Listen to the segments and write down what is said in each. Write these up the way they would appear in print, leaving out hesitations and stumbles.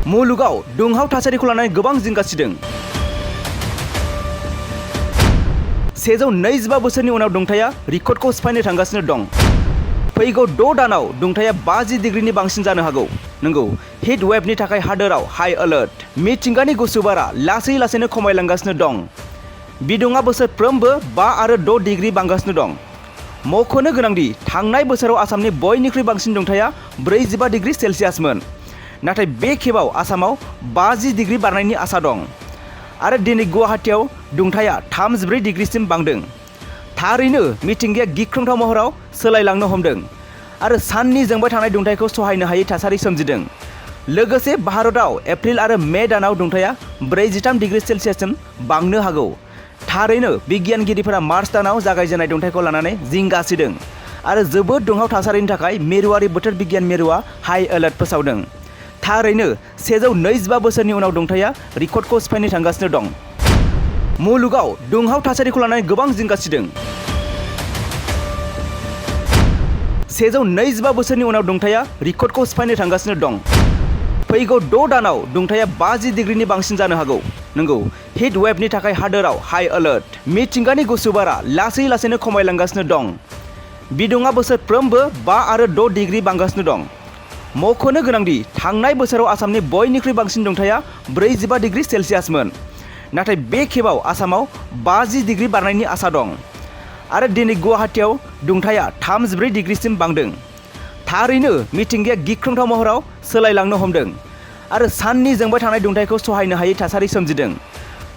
मुलुगाव दुंहाव थासारिखौ लानानै गोबां जिंगा सिदों। 125 बोसोरनि उनाव दुंथाया रेकर्डखौ सिफायनो थांगासिनो दं। फैगौ 6 दानाव दुंथाया 50 डिग्रीनि बांसिन जानो हागौ। नंगौ, हिट वेभनि थाखाय हादोराव हाई अलर्ट। मिथिंगानि गुसु बारा लासै लासैनो खमायलांगासिनो दं। बिदुङा बोसोरफ्रोमबो 5 आरो 6 डिग्री बांगासिनो दं। मख'नो गोनांदि थांनाय बोसोराव आसामनि बयनिख्रुइ बांसिन दुंथाया 45 डिग्री सेलसियासमोन। नाथाय बे खेबाव आसामाव 50 डिग्री बारनायनि आसा दं। आरो दिनै गुवाहाटीआव दुंथाया 34 डिग्रीसिम बांदों। थारैनो मिथिंगाया गिख्रंथाव महराव सोलायलांनो हमदों आरो साननि जोंबाय थानाय दुंथायखौ सहायनो हायै थासारि सोमजिदों। लोगोसे भारतआव एप्रिल आरो मे दानाव दुंथाया 43 डिग्री सेलसियाससिम बांनो हागौ। थारैनो बिगियानगिरिफोरा मार्च दानाव जागायजेननाय दुंथायखौ लानानै जिंगा सिदों आरो जोबोद दुंहाव थासारिनि थाखाय मिरुआरि बोथोर बिगियान मिरुआ हाई अलर्ट फोसावदों। थारैनो 125 बोसोरनि उनाव दुंथाया रेकर्डखौ सिफायनो थांगासिनो दं। मुलुगाव दुंहाव थासारिखौ लानानै गोबां जिंगा सिदों। 125 बोसोरनि उनाव दुंथाया रेकर्डखौ सिफायनो थांगासिनो दं। फैगौ 6 दानाव दुंथाया 50 डिग्रीनि बांसिन जानो हागौ। नंगौ, हिट वेभनि थाखाय हादोराव हाई अलर्ट। मिथिंगानि गुसु बारा लासै लासैनो खमायलांगासिनो दं। बिदुङा बोसोरफ्रोमबो 5 आरो 6 डिग्री बांगासिनो दं। मख'नो गोनांदि थांनाय बोसोराव आसामनि बयनिख्रुइ बांसिन दुंथाया 45 डिग्री सेलसियासमोन। नाथाय बे खेबाव आसामाव 50 डिग्री बारनायनि आसा दं। आरो दिनै गुवाहाटीआव दुंथाया 34 डिग्रीसिम बांदों। थारैनो मिथिंगाया गिख्रंथाव महराव सोलायलांनो हमदों आरो साननि जोंबाय थानाय दुंथायखौ सहायनो हायै थासारि सोमजिदों।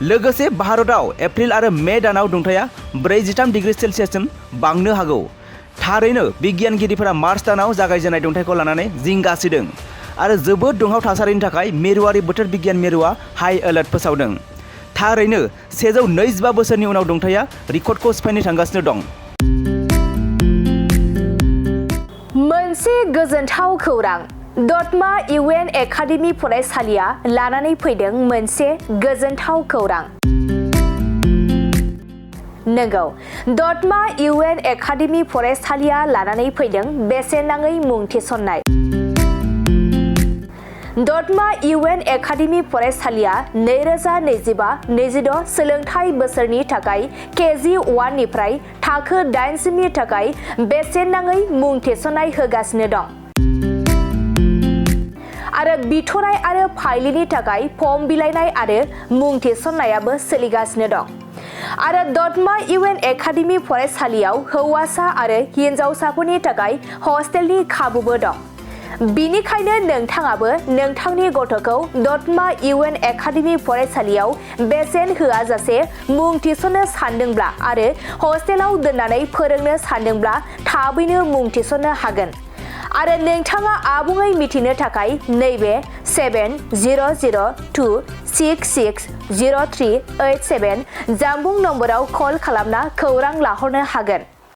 लोगोसे भारतआव एप्रिल आरो मे दानाव दुंथाया 43 डिग्री सेलसियाससिम बांनो हागौ। थारैनो बिगियानगिरिफोरा मार्च दानाव जागायजेननाय दुंथायखौ लानानै जिंगा सिदों आरो जोबोद दुंहाव थासारिनि थाखाय मिरुआरि बोथोर बिगियान मिरुआ हाई अलर्ट फोसावदों। थारैनो 125 बोसोरनि उनाव दुंथाया रेकर्डखौ सिफायनो थांगासिनो दं। मोनसे गोजोनथाव खौरां। दतमा इउएन एकाडेमि फरायसालिया लानानै फैदों मोनसे गोजोनथाव खौरां। नंगौ, दतमा इउएन एकाडेमि फरायसालिया लानानै फैदों बेसेन नाङै मुं थिसननाय। दतमा इउएन एकाडेमि फरायसालिया 2025-26 सोलोंथाइ बोसोरनि थाखाय केजि 1 निफ्राय थाखो 8 सिमनि थाखाय बेसेन नाङै मुं थिसननाय होगासिनो दं। आरो बिथराय आरो फाइलिनि थाखाय फर्म बिलाइनाय आरो मुं थिसननायाबो सोलिगासिनो दं। आरो दतमा इउएन एकाडेमि फरायसालियाव हौवासा आरो हिन्जावसाफोरनि थाखाय हस्टेलनि खाबुबो दं। बिनिखायनो नोंथाङाबो नोंथांनि गथ'खौ दतमा इउएन एकाडेमि फरायसालियाव बेसेन होआजासे मुं थिसननो सानदोंब्ला आरो हस्टेलाव दोननानै फोरोंनो सानदोंब्ला थाबैनो मुं थिसननो हागोन। आरो नोंथाङा आबुङै मिथिनो थाखाय नैबे 7002660387 जानबुं नम्बराव कल खालामना खौरां लाहरनो हागोन।